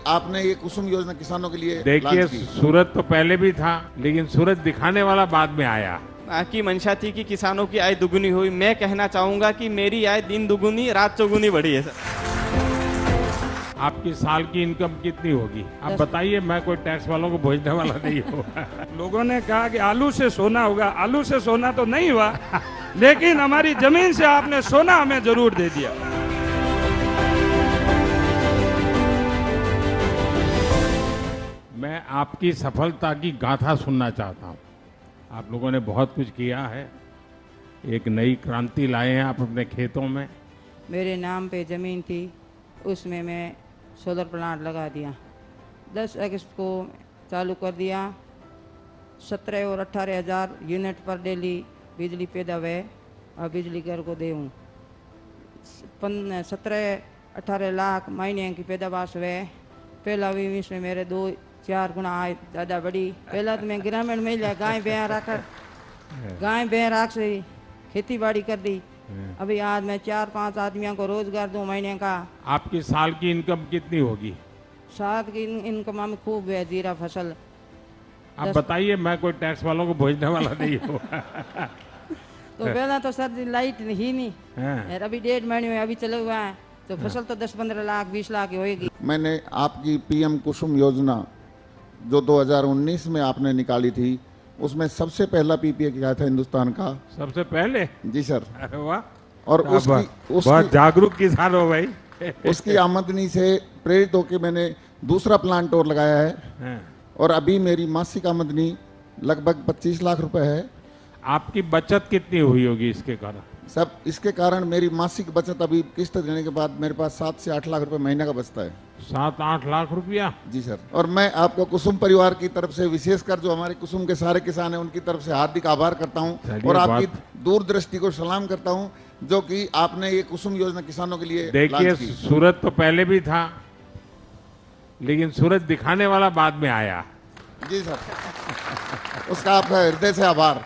आपने ये कुसुम योजना किसानों के लिए देखिए, लॉन्च की। सूरत तो पहले भी था, लेकिन सूरत दिखाने वाला बाद में आया। की मंशा थी कि किसानों की आय दुगुनी हुई। मैं कहना चाहूंगा कि मेरी आय दिन दुगुनी रात चौगुनी बढ़ी है सर। आपकी साल की इनकम कितनी होगी आप बताइए? मैं कोई टैक्स वालों को भेजने वाला नहीं हूँ। लोगों ने कहा कि आलू से सोना होगा। आलू से सोना तो नहीं हुआ, लेकिन हमारी जमीन से आपने सोना हमें जरूर दे दिया। मैं आपकी सफलता की गाथा सुनना चाहता हूँ। आप लोगों ने बहुत कुछ किया है, एक नई क्रांति लाए हैं आप अपने खेतों में। मेरे नाम पे ज़मीन थी, उसमें मैं सोलर प्लांट लगा दिया। 10 अगस्त को चालू कर दिया। 17 और 18 हज़ार यूनिट पर डेली बिजली पैदा हुए और बिजली घर को दूँ। 17-18 लाख महीने की पैदावार हुए। पहला भी इसमें मेरे 2-4 गुना आय ज़्यादा बढ़ी। पहला तो मैं ग्रामीण महिला गाय भैंस रख से खेती बाड़ी कर दी। अभी आज मैं 4-5 आदमियों को रोजगार दूं महीने का। आपकी साल की इनकम कितनी होगी? साथ की इनकम में खूब है, जीरा फसल। आप बताइए, मैं कोई टैक्स वालों को भेजने वाला नहीं हूँ। तो पहला तो सर लाइट ही नहीं है, अभी 1.5 महीने में अभी चले हुआ है, तो फसल तो 10-15 लाख 20 लाख की होगी। मैंने आपकी पीएम कुसुम योजना जो 2019 में आपने निकाली थी, उसमें सबसे पहला पीपीए किया था हिंदुस्तान का। सबसे पहले? जी सर। अरे वाह, और बहुत जागरूक किसान हो भाई। उसकी आमदनी से प्रेरित होकर मैंने दूसरा प्लांट और लगाया है, और अभी मेरी मासिक आमदनी लगभग 25 लाख रुपए है। आपकी बचत कितनी हुई होगी इसके कारण? सब इसके कारण मेरी मासिक बचत अभी किस्त देने के बाद मेरे पास 7 से 8 लाख रुपए महीने का बचता है। 7-8 लाख रुपया? जी सर। और मैं आपको कुसुम परिवार की तरफ से, विशेषकर जो हमारे कुसुम के सारे किसान हैं, उनकी तरफ से हार्दिक आभार करता हूं और आपकी दूरदृष्टि को सलाम करता हूं, जो कि आपने ये कुसुम योजना किसानों के लिए देखिए, सूरत तो पहले भी था, लेकिन सूरत दिखाने वाला बाद में आया। जी सर, उसका आपका हृदय से आभार।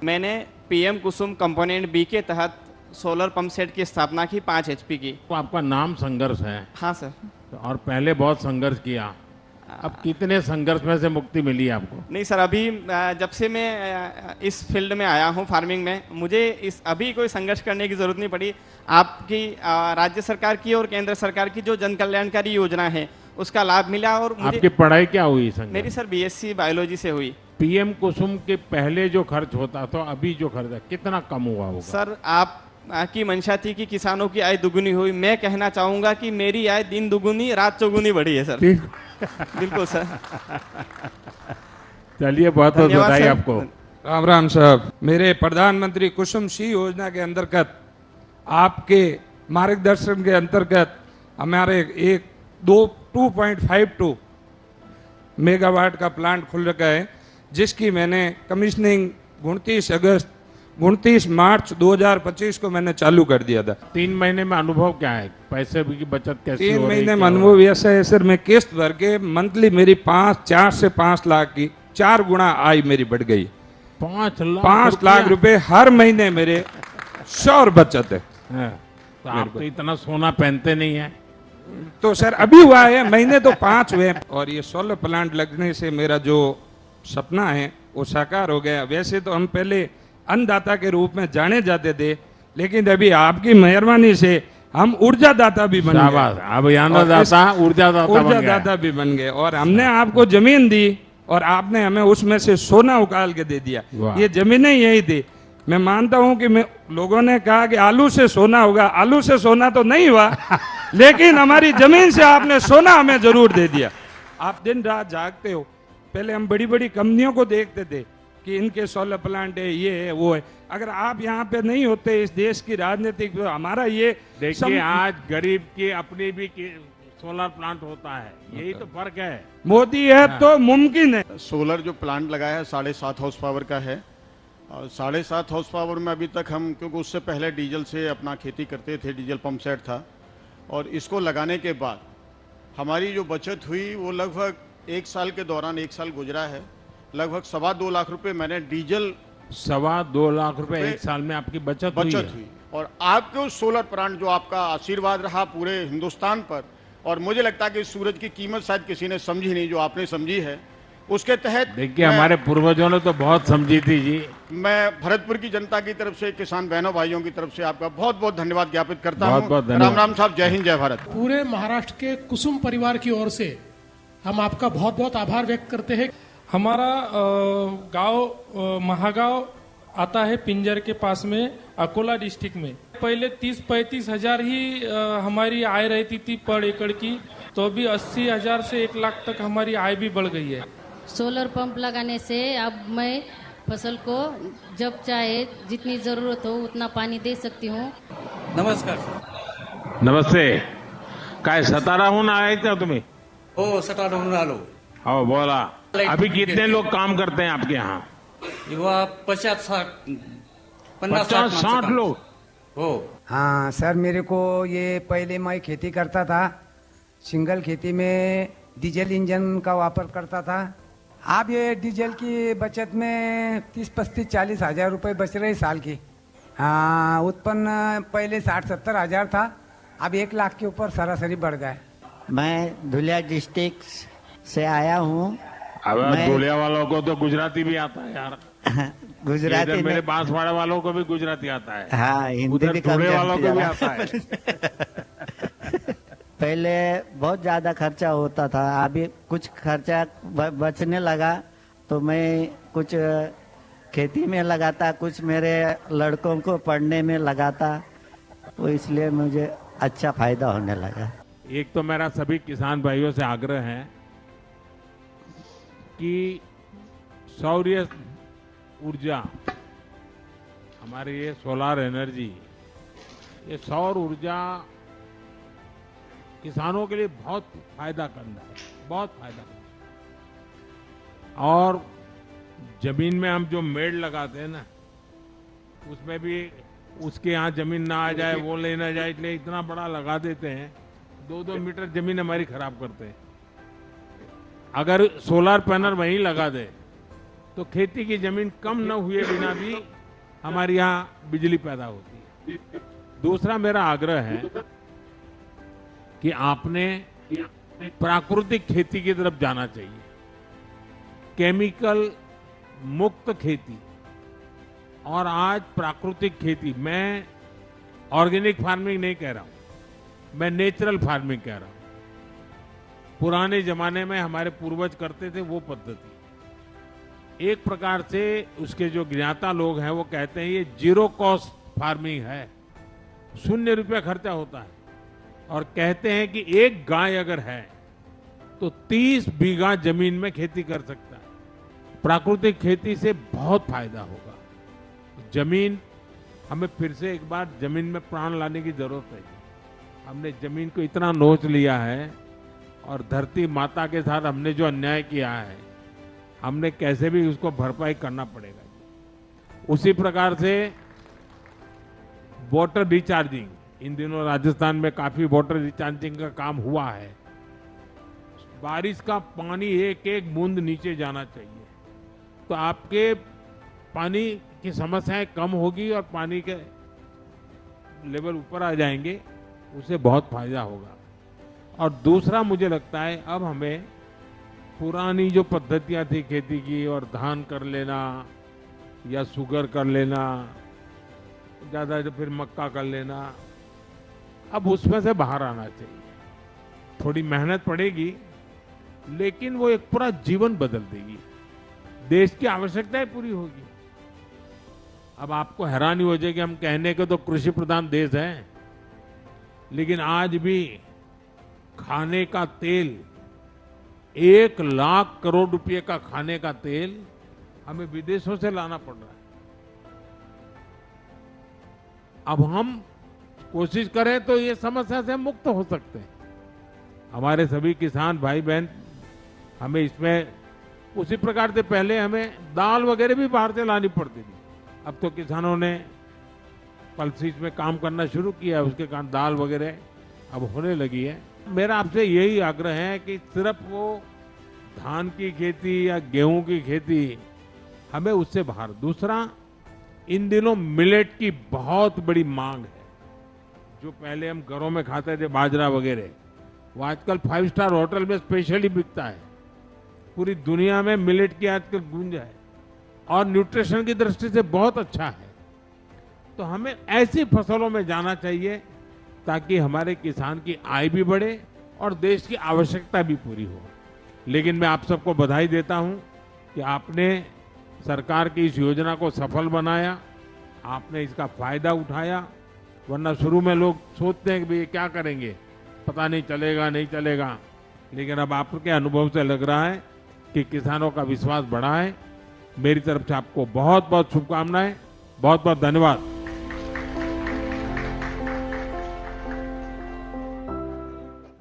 मैंने पीएम कुसुम कंपोनेंट बी के तहत सोलर पंप सेट की स्थापना की 5 HP की। तो आपका नाम संघर्ष है। हाँ सर। और पहले बहुत संघर्ष किया, अब कितने संघर्ष में से मुक्ति मिली आपको? नहीं सर, अभी जब से मैं इस फील्ड में आया हूँ फार्मिंग में, मुझे अभी कोई संघर्ष करने की जरूरत नहीं पड़ी। आपकी राज्य सरकार की और केंद्र सरकार की जो जन कल्याणकारी योजना है उसका लाभ मिला। और मुझे आपकी पढ़ाई क्या हुई? मेरी सर BSc बायोलॉजी से हुई। पीएम कुसुम के पहले जो खर्च होता था, अभी जो खर्च है कितना कम हुआ होगा? सर की मंशा थी कि किसानों की आय दुगुनी हुई। मैं कहना चाहूंगा कि मेरी आय दिन दुगुनी रात चौगुनी बढ़ी है सर। बिल्कुल सर। चलिए, बहुत बहुत बधाई आपको। राम राम साहब। मेरे प्रधानमंत्री कुसुम सी योजना के अंतर्गत, आपके मार्गदर्शन के अंतर्गत हमारे 2.52 मेगावाट का प्लांट खुल रखा है, जिसकी मैंने कमीशनिंग 29 मार्च 2025 को मैंने चालू कर दिया था। 3 महीने में अनुभव क्या है? पैसे की बचत कैसी हो रही है? 3 महीने में अनुभव ऐसा है सर, मैं किस्त भर के मंथली मेरी 4 से 5 लाख की 4 गुना आय मेरी बढ़ गई। 5 लाख रुपए हर महीने मेरे श्योर बचत है। तो आप तो इतना सोना पहनते नहीं है। तो सर अभी हुआ है, महीने तो 5 हुए। और ये सोलर प्लांट लगने से मेरा जो सपना है वो साकार हो गया। वैसे तो हम पहले अन्नदाता के रूप में जाने जाते थे, लेकिन अभी आपकी मेहरबानी से हम ऊर्जा दाता भी बन गए। अब ऊर्जा दाता भी बन गए। और हमने आपको जमीन दी और आपने हमें उसमें से सोना उकाल के दे दिया। ये जमीनें यही थी। मैं मानता हूं कि लोगों ने कहा कि आलू से सोना होगा। आलू से सोना तो नहीं हुआ, लेकिन हमारी जमीन से आपने सोना हमें जरूर दे दिया। आप दिन रात जागते हो। पहले हम बड़ी बड़ी कंपनियों को देखते थे कि इनके सोलर प्लांट है, ये है, वो है। अगर आप यहाँ पे नहीं होते, इस देश की राजनीतिक, तो हमारा ये देखिए, आज गरीब की अपनी भी सोलर प्लांट होता है, यही तो फर्क है। मोदी है तो मुमकिन है। सोलर जो प्लांट लगाया है 7.5 हॉर्स पावर का है। और 7.5 हॉर्स पावर में अभी तक हम, क्योंकि उससे पहले डीजल से अपना खेती करते थे, डीजल पंप सेट था, और इसको लगाने के बाद हमारी जो बचत हुई वो लगभग 1 साल के दौरान, 1 साल गुजरा है, लगभग 2.25 लाख रुपए मैंने डीजल 2.25 लाख रुपए 1 साल में आपकी बचत हुई। और आपके उस सोलर प्लांट जो आपका आशीर्वाद रहा पूरे हिंदुस्तान पर, और मुझे लगता है कि सूरज की कीमत शायद किसी ने समझी नहीं जो आपने समझी है। उसके तहत देखिए हमारे पूर्वजों ने तो बहुत समझी थी जी। मैं भरतपुर की जनता की तरफ से, किसान बहनों भाइयों की तरफ से आपका बहुत बहुत धन्यवाद ज्ञापित करता हूं। बहुत धन्यवाद। राम राम साहब, जय हिंद, जय भारत। पूरे महाराष्ट्र के कुसुम परिवार की ओर से हम आपका बहुत बहुत आभार व्यक्त करते हैं। हमारा गांव महागांव आता है पिंजर के पास में, अकोला डिस्ट्रिक्ट में। पहले 30-35 हजार ही हमारी आय रहती थी पर एकड़ की, तो अभी 80 हजार से 1 लाख तक हमारी आय भी बढ़ गई है। सोलर पंप लगाने से अब मैं फसल को जब चाहे जितनी जरूरत हो उतना पानी दे सकती हूँ। नमस्कार सर. नमस्ते. काय साताराहून आहेत का तुम्ही? हो, साताराहून आलो. हो बोला. अभी कितने लोग काम करते हैं आपके यहाँ? युवा 50-60 लोग. हो. हाँ सर, मेरे को ये पहले मैं खेती करता था, सिंगल खेती में डीजल इंजन का वापर करता था। अब ये डीजल की बचत में 30-35-40 हजार रुपए बच रहे साल की। हाँ, उत्पन्न पहले 60-70 हजार था, अब 1 लाख के ऊपर सरासरी बढ़ गए। मैं धुलिया डिस्ट्रिक्ट से आया हूँ। अब धुलिया वालों को तो गुजराती भी आता है यार। गुजराती मेरे बांसवाड़ा वालों को भी गुजराती आता है। हाँ, हिंदी भी धुले वालों को भी आता है। पहले बहुत ज्यादा खर्चा होता था, अभी कुछ खर्चा बचने लगा तो मैं कुछ खेती में लगाता, कुछ मेरे लड़कों को पढ़ने में लगाता, तो इसलिए मुझे अच्छा फायदा होने लगा। एक तो मेरा सभी किसान भाइयों से आग्रह है कि सौर ऊर्जा, हमारी ये सोलार एनर्जी, ये सौर ऊर्जा किसानों के लिए बहुत फायदा करना है, बहुत फायदा करना। और जमीन में हम जो मेड़ लगाते हैं ना, उसमें भी उसके यहाँ जमीन ना आ जाए, वो ले ना जाए, इसलिए इतना बड़ा लगा देते हैं, 2-2 मीटर जमीन हमारी खराब करते हैं। अगर सोलार पैनल वहीं लगा दे तो खेती की जमीन कम न हुए बिना भी हमारे यहाँ बिजली पैदा होती है। दूसरा मेरा आग्रह है कि आपने प्राकृतिक खेती की तरफ जाना चाहिए, केमिकल मुक्त खेती। और आज प्राकृतिक खेती, मैं ऑर्गेनिक फार्मिंग नहीं कह रहा हूं, मैं नेचुरल फार्मिंग कह रहा हूं। पुराने जमाने में हमारे पूर्वज करते थे वो पद्धति, एक प्रकार से उसके जो ज्ञाता लोग हैं वो कहते हैं ये जीरो कॉस्ट फार्मिंग है, 0 रुपया खर्चा होता है। और कहते हैं कि एक गाय अगर है तो 30 बीघा जमीन में खेती कर सकता है। प्राकृतिक खेती से बहुत फायदा होगा। जमीन, हमें फिर से एक बार जमीन में प्राण लाने की जरूरत है। हमने जमीन को इतना नोच लिया है और धरती माता के साथ हमने जो अन्याय किया है, हमने कैसे भी उसको भरपाई करना पड़ेगा। उसी प्रकार से वाटर रिचार्जिंग, इन दिनों राजस्थान में काफी वाटर रिचार्जिंग का काम हुआ है। बारिश का पानी एक एक बूंद नीचे जाना चाहिए, तो आपके पानी की समस्याएं कम होगी और पानी के लेवल ऊपर आ जाएंगे, उससे बहुत फायदा होगा। और दूसरा मुझे लगता है अब हमें पुरानी जो पद्धतियां थी खेती की, और धान कर लेना या शुगर कर लेना, ज्यादा तो फिर मक्का कर लेना, अब उसमें से बाहर आना चाहिए। थोड़ी मेहनत पड़ेगी लेकिन वो एक पूरा जीवन बदल देगी, देश की आवश्यकताएं पूरी होगी। अब आपको हैरानी हो जाएगी, हम कहने के तो कृषि प्रधान देश है, लेकिन आज भी खाने का तेल, 1 लाख करोड़ रुपए का खाने का तेल हमें विदेशों से लाना पड़ रहा है। अब हम कोशिश करें तो ये समस्या से मुक्त हो सकते हैं। हमारे सभी किसान भाई बहन हमें इसमें, उसी प्रकार से पहले हमें दाल वगैरह भी बाहर से लानी पड़ती थी, अब तो किसानों ने पल्सीज में काम करना शुरू किया, उसके कारण दाल वगैरह अब होने लगी है। मेरा आपसे यही आग्रह है कि सिर्फ वो धान की खेती या गेहूं की खेती, हमें उससे बाहर। दूसरा, इन दिनों मिलेट की बहुत बड़ी मांग है। जो पहले हम घरों में खाते थे बाजरा वगैरह, वो आजकल 5 स्टार होटल में स्पेशली बिकता है। पूरी दुनिया में मिलेट की आजकल गूंज है और न्यूट्रिशन की दृष्टि से बहुत अच्छा है। तो हमें ऐसी फसलों में जाना चाहिए ताकि हमारे किसान की आय भी बढ़े और देश की आवश्यकता भी पूरी हो। लेकिन मैं आप सबको बधाई देता हूं कि आपने सरकार की इस योजना को सफल बनाया, आपने इसका फायदा उठाया। वरना शुरू में लोग सोचते हैं कि भाई ये क्या करेंगे, पता नहीं चलेगा नहीं चलेगा, लेकिन अब आपके अनुभव से लग रहा है कि किसानों का विश्वास बढ़ा है। मेरी तरफ से आपको बहुत बहुत शुभकामनाएं, बहुत बहुत धन्यवाद।